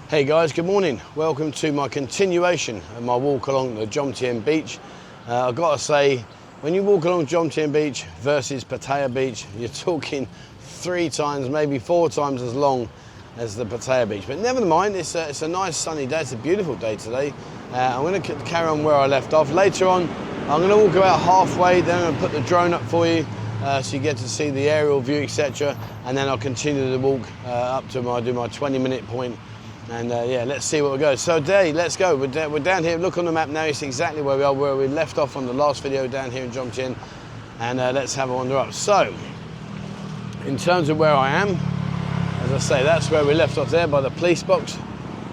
Hey guys, good morning. Welcome to my continuation of my walk along the Jomtien Beach. I've got to say, when you walk along Jomtien Beach versus Pattaya Beach, you're talking 3 times, maybe 4 times as long as the Pattaya Beach. But never mind, it's a nice sunny day. It's a beautiful day today. I'm going to carry on where I left off. Later on, I'm going to walk about halfway, then I'm going to put the drone up for you so you get to see the aerial view, etc. And then I'll continue the walk up to my 20-minute point. And yeah, let's see what we go. So today, let's go. We're down here. Look on the map now. It's exactly where we are, where we left off on the last video down here in Jomtien. And let's have a wander up. So, in terms of where I am, as I say, that's where we left off there by the police box,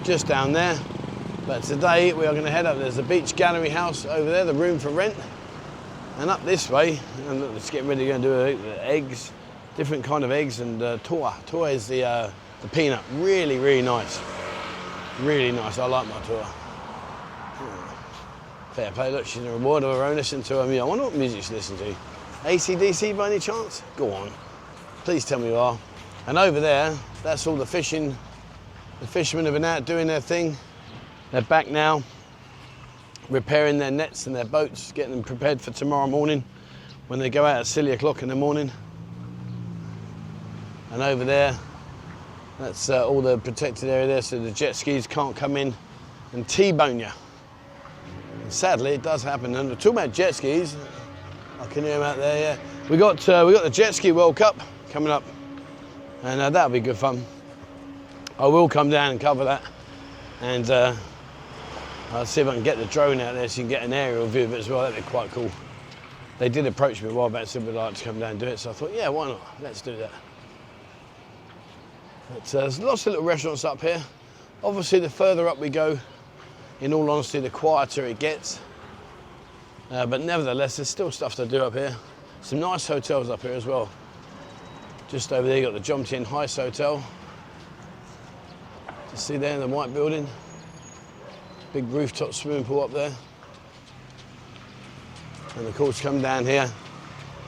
just down there. But today we are going to head up. There's the beach gallery house over there, the room for rent, and up this way. And look, let's get ready to go and do the eggs, different kind of eggs, and toa. Toa is the peanut. Really, really nice. Really nice. I like my tour. Fair play. Look, she's in a reward of her own. Listen to her music. I wonder what music she listens to. AC/DC by any chance? Go on. Please tell me you are. And over there, that's all the fishing. The fishermen have been out doing their thing. They're back now, repairing their nets and their boats, getting them prepared for tomorrow morning when they go out at silly o'clock in the morning. And over there, that's all the protected area there, so the jet skis can't come in and T-bone you. And sadly, it does happen. And we're talking about jet skis. I can hear them out there. Yeah, we got the Jet Ski World Cup coming up, and that'll be good fun. I will come down and cover that, and I'll see if I can get the drone out there so you can get an aerial view of it as well. That'd be quite cool. They did approach me a while back and said we'd like to come down and do it, so I thought, yeah, why not? Let's do that. But, there's lots of little restaurants up here. Obviously, the further up we go, in all honesty, the quieter it gets. But nevertheless, there's still stuff to do up here. Some nice hotels up here as well. Just over there, you've got the Jomtien Heist Hotel. You see there in the white building. Big rooftop swimming pool up there. And of course, come down here.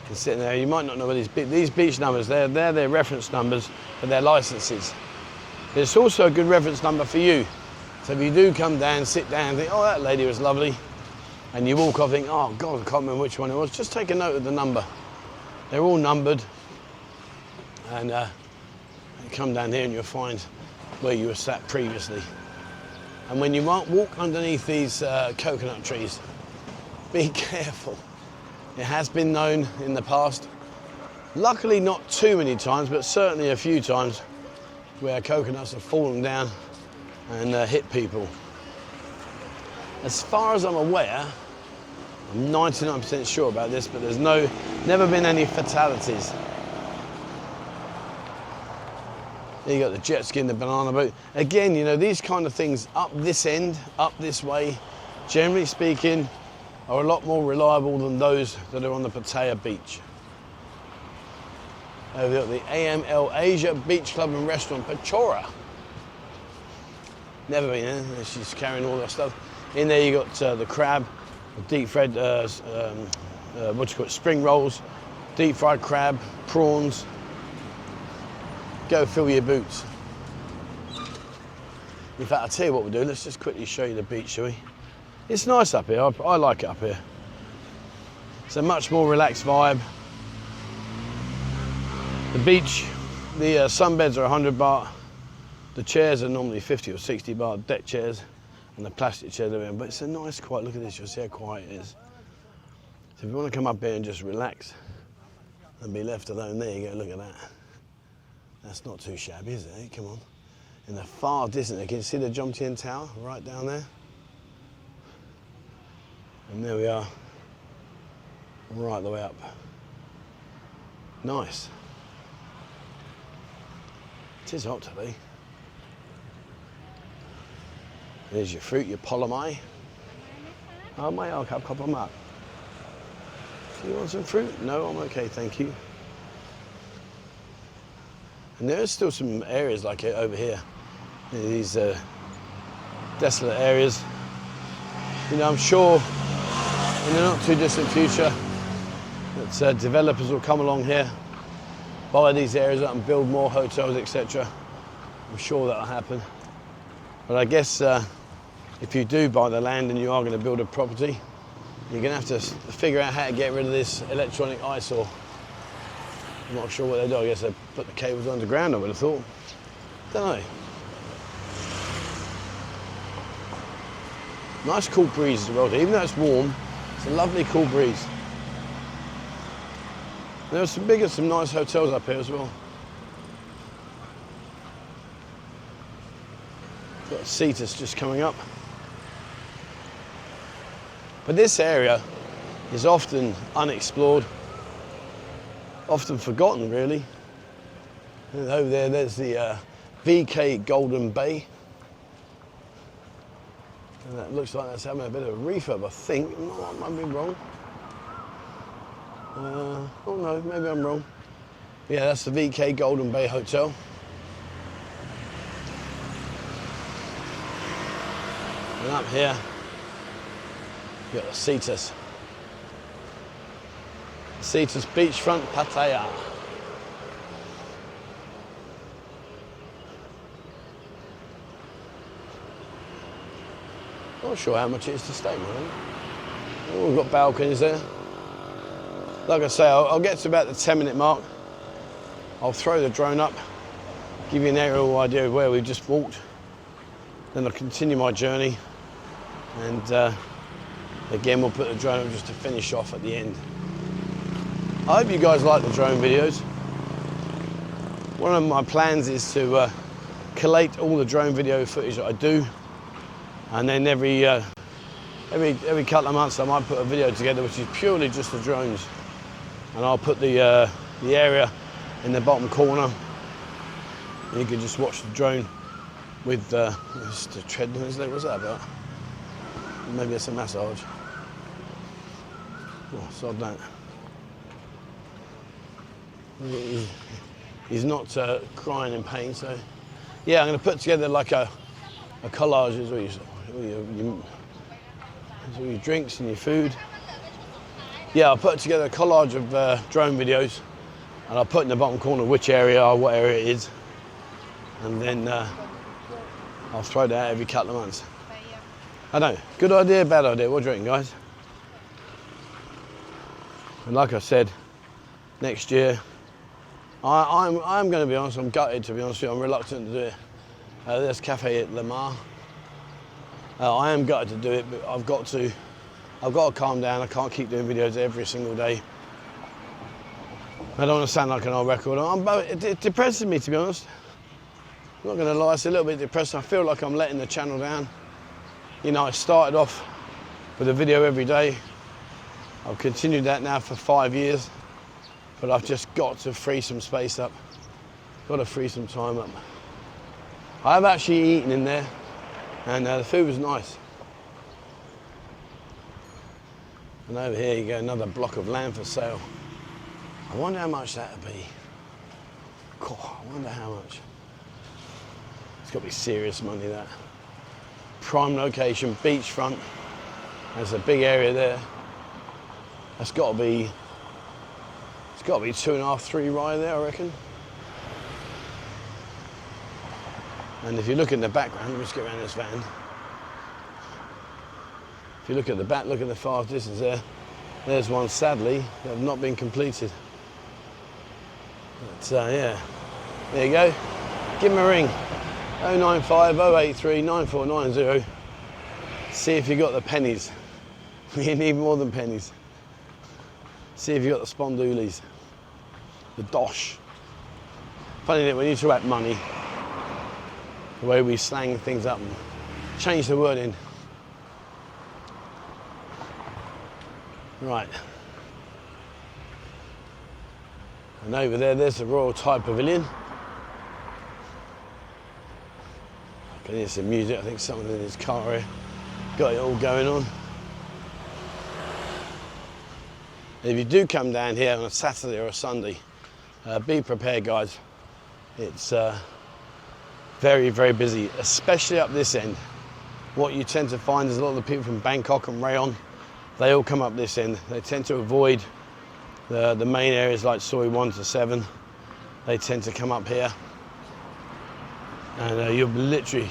And sitting there, you might not know what these beach numbers, they're their reference numbers for their licenses. But it's also a good reference number for you. So if you do come down, sit down and think, oh, that lady was lovely, and you walk off and think, oh God, I can't remember which one it was, just take a note of the number. They're all numbered, and you come down here and you'll find where you were sat previously. And when you walk underneath these coconut trees, be careful. It has been known in the past, luckily not too many times, but certainly a few times, where coconuts have fallen down and hit people. As far as I'm aware, I'm 99% sure about this, but there's never been any fatalities. There you got the jet ski and the banana boat. Again, you know, these kind of things up this end, up this way, generally speaking, are a lot more reliable than those that are on the Pattaya Beach. Over there, the AML Asia Beach Club and Restaurant, Pechora. Never been there. She's carrying all that stuff. In there you got the crab, the deep fried, spring rolls, deep fried crab, prawns. Go fill your boots. In fact, I'll tell you what we'll do. Let's just quickly show you the beach, shall we? It's nice up here. I like it up here. It's a much more relaxed vibe. The beach, the sunbeds are 100 baht. The chairs are normally 50 or 60 baht, deck chairs, and the plastic chairs are in. But it's a nice, quiet. Look at this. You'll see how quiet it is. So if you want to come up here and just relax and be left alone, there you go. Look at that. That's not too shabby, is it? Come on. In the far distance, you can see the Jomtien Tower right down there. And there we are, right the way up. Nice. It is hot today. There's your fruit, your polymai. Oh, mate, I'll have a couple of them up. Do you want some fruit? No, I'm okay, thank you. And there's still some areas like it over here. These desolate areas. You know, I'm sure in the not too distant future that developers will come along here, buy these areas up and build more hotels, etc. I'm sure that'll happen. But I guess if you do buy the land and you are going to build a property, you're going to have to figure out how to get rid of this electronic eyesore. I'm not sure what they do. I guess they put the cables underground, I would have thought. Don't know. Nice cool breeze as well. Even though it's warm, it's a lovely cool breeze. There's some nice hotels up here as well. Got Cetus just coming up. But this area is often unexplored, often forgotten really. And over there's the VK Golden Bay. And that looks like that's having a bit of a refurb, I think. I might be wrong. Oh no, maybe I'm wrong. Yeah, that's the VK Golden Bay Hotel. And up here, you've got the Cetus. Cetus Beachfront Pattaya. Not sure how much it is to stay, man. Oh, we've got balconies there. Like I say, I'll get to about the 10-minute mark. I'll throw the drone up, give you an aerial idea of where we've just walked. Then I'll continue my journey. And again, we'll put the drone up just to finish off at the end. I hope you guys like the drone videos. One of my plans is to collate all the drone video footage that I do. And then every couple of months I might put a video together which is purely just the drones. And I'll put the area in the bottom corner. And you can just watch the drone with just a tread on his leg. What's that about? Maybe it's a massage. Oh, sod that. He's not crying in pain, so yeah, I'm going to put together like a collage as well. All your drinks and your food. Yeah, I'll put together a collage of drone videos, and I'll put in the bottom corner which area or what area it is, and then I'll throw that out every couple of months. I don't know, good idea, bad idea? What do you reckon, guys? And like I said, next year, I'm going to be honest, I'm gutted to be honest with you, I'm reluctant to do it. There's Cafe at Lamar. I am gutted to do it, but I've got to calm down. I can't keep doing videos every single day. I don't want to sound like an old record. It depresses me, to be honest. I'm not going to lie, it's a little bit depressing. I feel like I'm letting the channel down. You know, I started off with a video every day. I've continued that now for 5 years, but I've just got to free some space up. Got to free some time up. I've actually eaten in there, and the food was nice. And over here you go, another block of land for sale. I wonder how much that would be. God, I wonder how much. It's got to be serious money, that. Prime location, beachfront. There's a big area there. That's got to be, it's got to be 2.5, 3 right there, I reckon. And if you look in the background, let me just get around this van. If you look at the back, look at the far distance there. There's one, sadly, that have not been completed. But yeah, there you go. Give him a ring. 095 083 9490. See if you got the pennies. You need more than pennies. See if you got the spondoolies. The dosh. Funny that when you talk about money, the way we slang things up and change the wording. Right. And over there's the Royal Thai Pavilion. I can hear some music. I think someone in his car here got it all going on. And if you do come down here on a Saturday or a Sunday, be prepared, guys. It's very, very busy, especially up this end. What you tend to find is a lot of the people from Bangkok and Rayon, they all come up this end. They tend to avoid the main areas like Soi 1 to 7. They tend to come up here. And you'll literally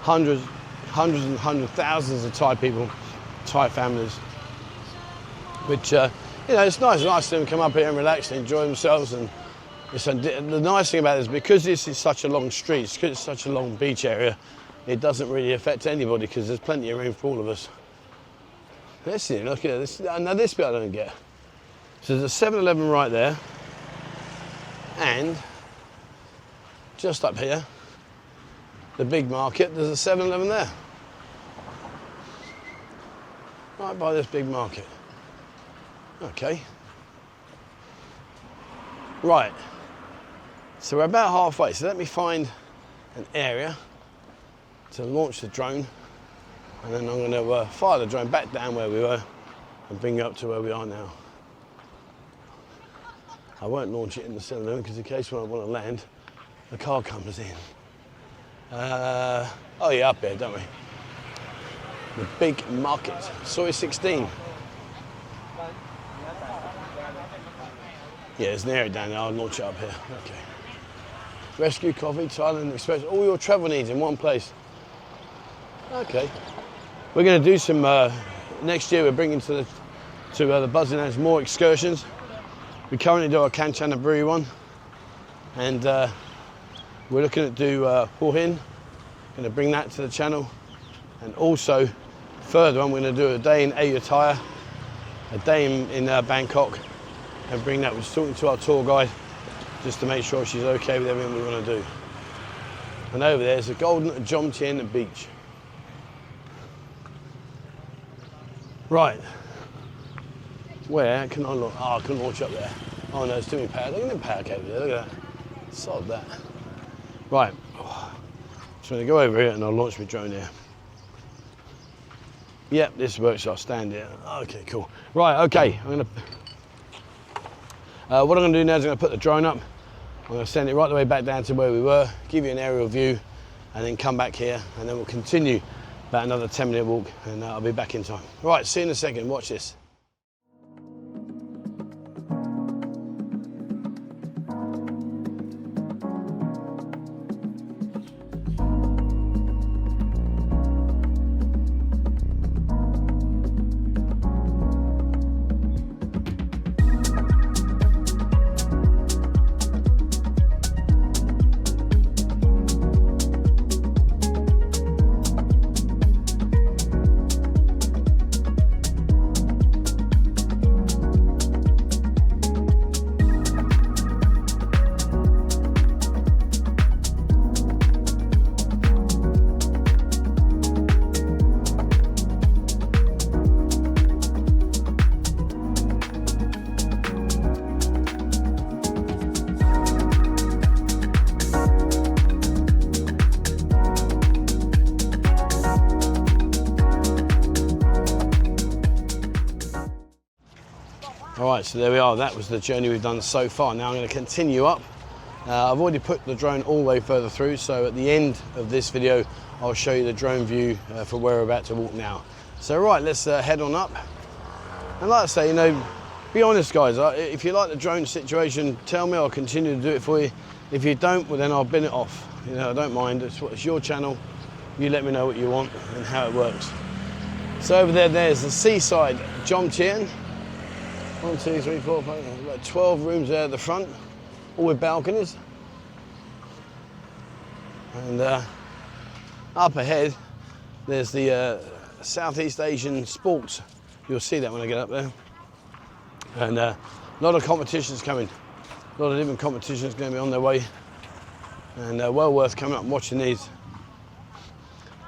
hundreds and thousands of Thai people, Thai families, which, you know, it's nice for them to come up here and relax and enjoy themselves. And the nice thing about it is because this is such a long street, because it's such a long beach area, it doesn't really affect anybody because there's plenty of room for all of us. Let's see, look at this. Now this bit I don't get. So there's a 7-Eleven right there, and just up here, the big market, there's a 7-Eleven there. Right by this big market. Okay. Right. So we're about halfway. So let me find an area to launch the drone, and then I'm going to fire the drone back down where we were and bring it up to where we are now. I won't launch it in the 7-Eleven because in case when I want to land, the car comes in. Oh yeah, up there, don't we? The big market, Soy 16. Yeah, there's an area down there, I'll launch it up here. Okay. Rescue coffee, Thailand Express, all your travel needs in one place. Okay. We're going to do some, next year we're bringing to the Buzzing Lands more excursions. We currently do our Kanchana Brewery one, and we're looking to do Hua Hin. Going to bring that to the channel, and also further on we're going to do a day in Ayutthaya, a day in Bangkok, and bring that. We're just talking to our tour guide just to make sure she's okay with everything we want to do. And over there's the golden Jomtien Beach. Right. Where can I launch? Oh, I can launch up there. Oh no, it's too many power. Look at the power cable there, look at that. Sod that. Right. Just going to go over here and I'll launch my drone here. Yep, this works, I'll stand here. Okay, cool. Right, okay, what I'm going to do now is I'm going to put the drone up. I'm going to send it right the way back down to where we were, give you an aerial view, and then come back here, and then we'll continue about another 10-minute walk, and I'll be back in time. Right, see you in a second, watch this. Alright, so there we are, that was the journey we've done so far. Now I'm going to continue up. I've already put the drone all the way further through, so at the end of this video I'll show you the drone view for where we're about to walk now. So right, let's head on up. And like I say, you know, be honest guys, if you like the drone situation, tell me, I'll continue to do it for you. If you don't, well then I'll bin it off. You know, I don't mind, it's your channel. You let me know what you want and how it works. So over there's the seaside Jomtien. 1, 2, 3, 4, 5, about 12 rooms there at the front, all with balconies. And up ahead, there's the Southeast Asian Sports. You'll see that when I get up there. And a lot of competitions coming. A lot of different competitions going to be on their way. And well worth coming up and watching these.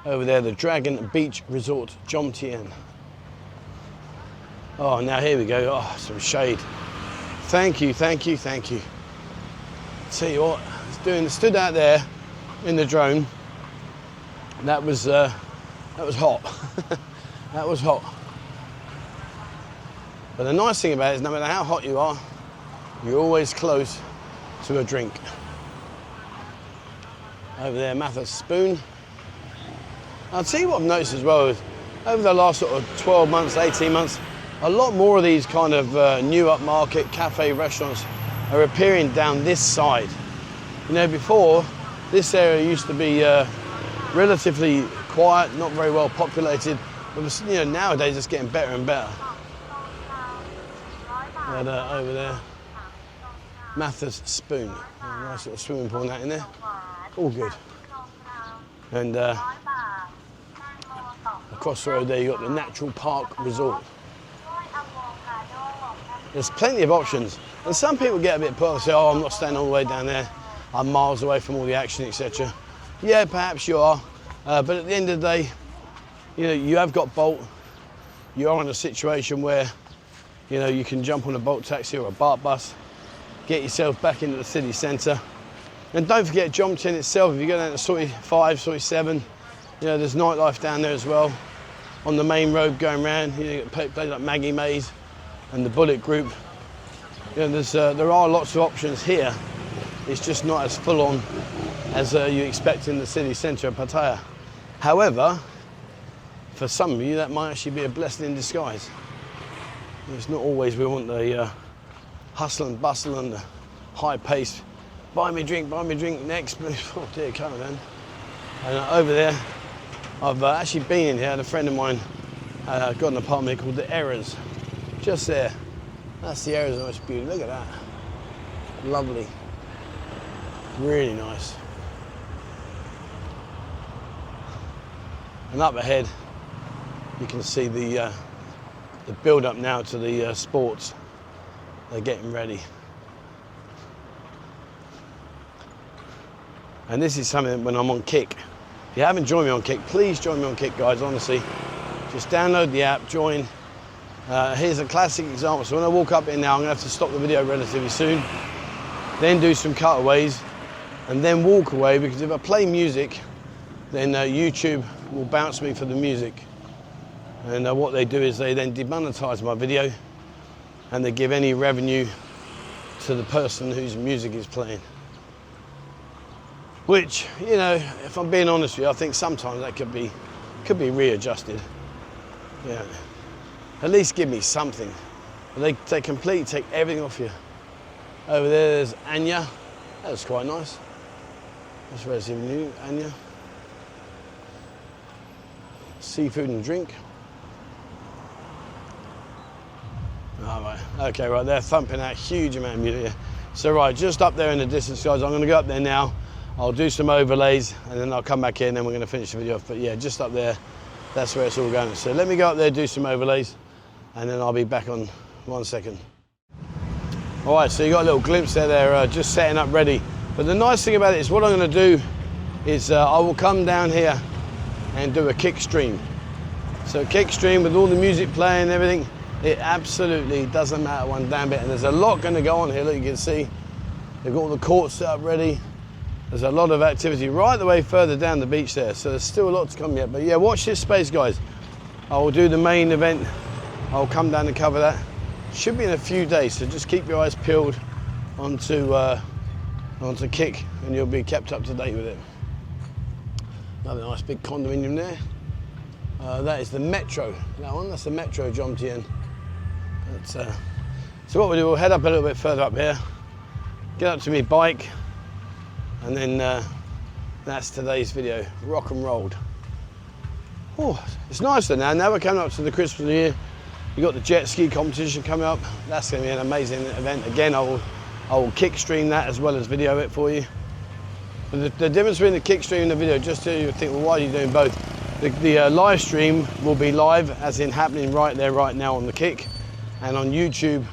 Over there, the Dragon Beach Resort, Jomtien. Oh, now here we go. Oh, some shade. Thank you, thank you, thank you. Tell you what, stood out there in the drone. That was hot. That was hot. But the nice thing about it is no matter how hot you are, you're always close to a drink. Over there, Matha's Spoon. I'll tell you what I've noticed as well is over the last sort of 12 months, 18 months, a lot more of these kind of new upmarket cafe restaurants are appearing down this side. You know, before, this area used to be relatively quiet, not very well populated. But you know, nowadays it's getting better and better. And over there, Mathers Spoon, nice little swimming pool and that in there, all good. And across the road there you got the Natural Park Resort. There's plenty of options, and some people get a bit put off and say, oh, I'm not staying all the way down there, I'm miles away from all the action, etc. Yeah, perhaps you are, but at the end of the day, you know, you have got Bolt. You are in a situation where, you know, you can jump on a Bolt taxi or a BART bus, get yourself back into the city centre. And don't forget Jomtien itself. If you go down to Soi 5, Soi 7, you know, there's nightlife down there as well. On the main road going around, you know, you get places like Maggie Mays and the Bullet Group. You know, there are lots of options here. It's just not as full on as you expect in the city centre of Pattaya. However, for some of you, that might actually be a blessing in disguise. It's not always we want the hustle and bustle and the high pace. Buy me drink, next. Oh dear, come on then. And over there, I've actually been in here. And a friend of mine got an apartment called the Errors. Just there. That's the Errors, nice beauty. Look at that. Lovely. Really nice. And up ahead, you can see the build up now to the sports. They're getting ready. And this is something when I'm on Kick. If you haven't joined me on Kick, please join me on Kick, guys, honestly. Just download the app, join. Here's a classic example. So when I walk up in now, I'm gonna have to stop the video relatively soon, then do some cutaways, and then walk away, because if I play music, then YouTube will bounce me for the music. And what they do is they then demonetize my video, and they give any revenue to the person whose music is playing. Which, you know, if I'm being honest with you, I think sometimes that could be readjusted. Yeah. At least give me something. But they completely take everything off you. Over there, there's Anya. That's quite nice. That's relatively new, Anya. Seafood and drink. All right, okay, right, they're thumping out a huge amount of music. So right, just up there in the distance, guys, I'm gonna go up there now. I'll do some overlays and then I'll come back in and then we're gonna finish the video off. But yeah, just up there, that's where it's all going. So let me go up there, do some overlays, and then I'll be back on 1 second. All right, so you got a little glimpse there, they're just setting up ready. But the nice thing about it is what I'm gonna do is I will come down here and do a kick stream. So a kick stream with all the music playing and everything. It absolutely doesn't matter one damn bit. And there's a lot going to go on here. Look, you can see they've got all the courts set up ready. There's a lot of activity right the way further down the beach there. So there's still a lot to come yet. But yeah, watch this space, guys. I will do the main event. I'll come down and cover that. Should be in a few days. So just keep your eyes peeled onto Kick and you'll be kept up to date with it. Another nice big condominium there. That is the Metro. That one, that's the Metro Jomtien. So what we'll do, we'll head up a little bit further up here, get up to my bike, and then that's today's video, rock and rolled. Oh, it's nicer now. Now we're coming up to the Christmas New Year. You've got the jet ski competition coming up. That's going to be an amazing event. Again, I will kick stream that as well as video it for you. But the difference between the kick stream and the video, just so you think, well, why are you doing both? The live stream will be live, as in happening right there, right now on the Kick. And on YouTube,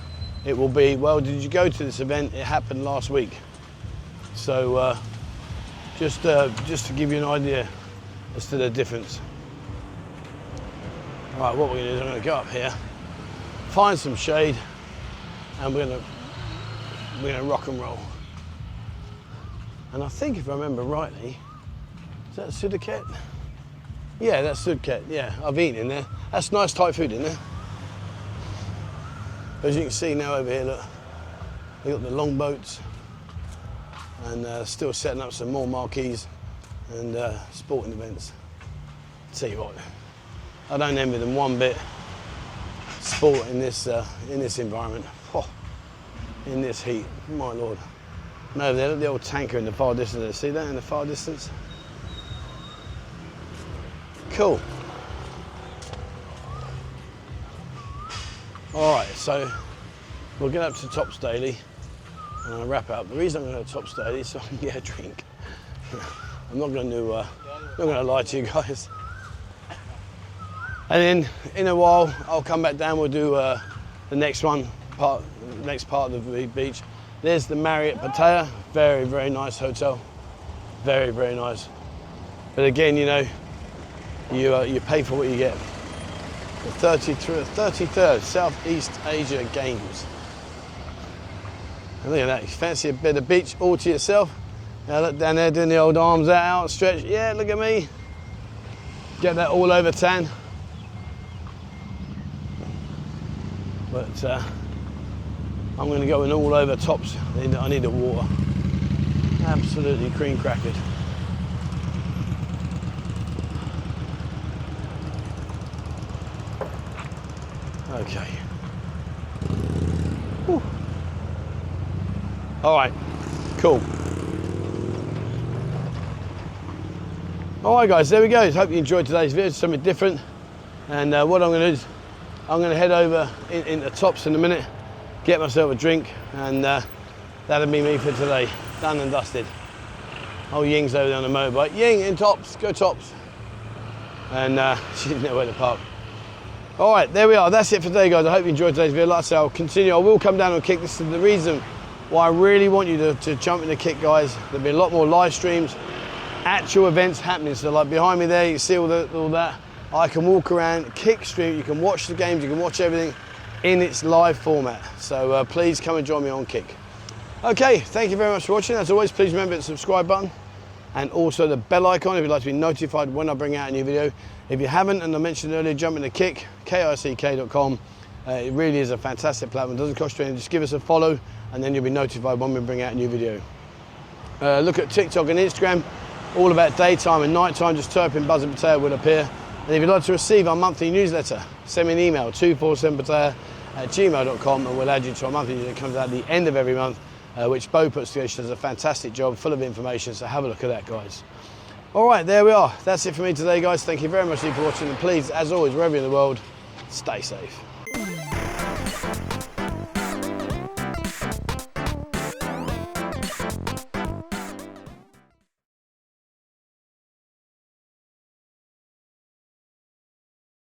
it will be, well, did you go to this event? It happened last week. So just to give you an idea as to the difference. All right, what we're gonna do is I'm gonna go up here, find some shade, and we're gonna rock and roll. And I think if I remember rightly, is that Sudaket? Yeah, that's Sudaket, yeah, I've eaten in there. That's nice Thai food in there. As you can see now over here, look, they've got the long boats and still setting up some more marquees and sporting events. Tell you what, I don't envy them one bit. Sport in this environment, oh, in this heat, my lord. And over there, look, the old tanker in the far distance. See that in the far distance? Cool. All right, so we'll get up to Tops Daily and I'll wrap it up. The reason I'm going to Tops Daily is so I can get a drink. I'm not going to lie to you guys. And then in a while, I'll come back down. We'll do the next part of the beach. There's the Marriott Pattaya. Very, very nice hotel. Very, very nice. But again, you know, you pay for what you get. The 33rd Southeast Asia Games. And look at that. You fancy a bit of beach all to yourself? Now look down there doing the old arms out, stretch. Yeah, look at me. Get that all over tan. But I'm going to go in all over tops. I need the water. Absolutely cream crackered. Okay. Whew. All right, cool. All right, guys, there we go. Hope you enjoyed today's video. It's something different. And what I'm going to do is I'm going to head over into Tops in a minute, get myself a drink, and that'll be me for today. Done and dusted. Oh, Ying's over there on the motorbike. Ying, in Tops, go Tops. And she didn't know where to park. All right, there we are. That's it for today, guys. I hope you enjoyed today's video. Like I said, I'll continue. I will come down and kick. This is the reason why I really want you to jump in the kick, guys. There'll be a lot more live streams, actual events happening. So like behind me there, you see all that. I can walk around, kick stream. You can watch the games. You can watch everything in its live format. So please come and join me on Kick. Okay, thank you very much for watching. As always, please remember the subscribe button and also the bell icon if you'd like to be notified when I bring out a new video. If you haven't, and I mentioned earlier, jump in the Kick, kick.com. It really is a fantastic platform. It doesn't cost you anything. Just give us a follow and then you'll be notified when we bring out a new video. Look at TikTok and Instagram, all about daytime and nighttime. Just type in Buzz and Pattaya will appear. And if you'd like to receive our monthly newsletter, send me an email, 247pattaya@gmail.com, and we'll add you to our monthly newsletter that comes out at the end of every month, which Bo puts together. She does a fantastic job, full of information, so have a look at that, guys. All right, there we are. That's it for me today, guys. Thank you very much for watching, and please, as always, wherever you're in the world, stay safe.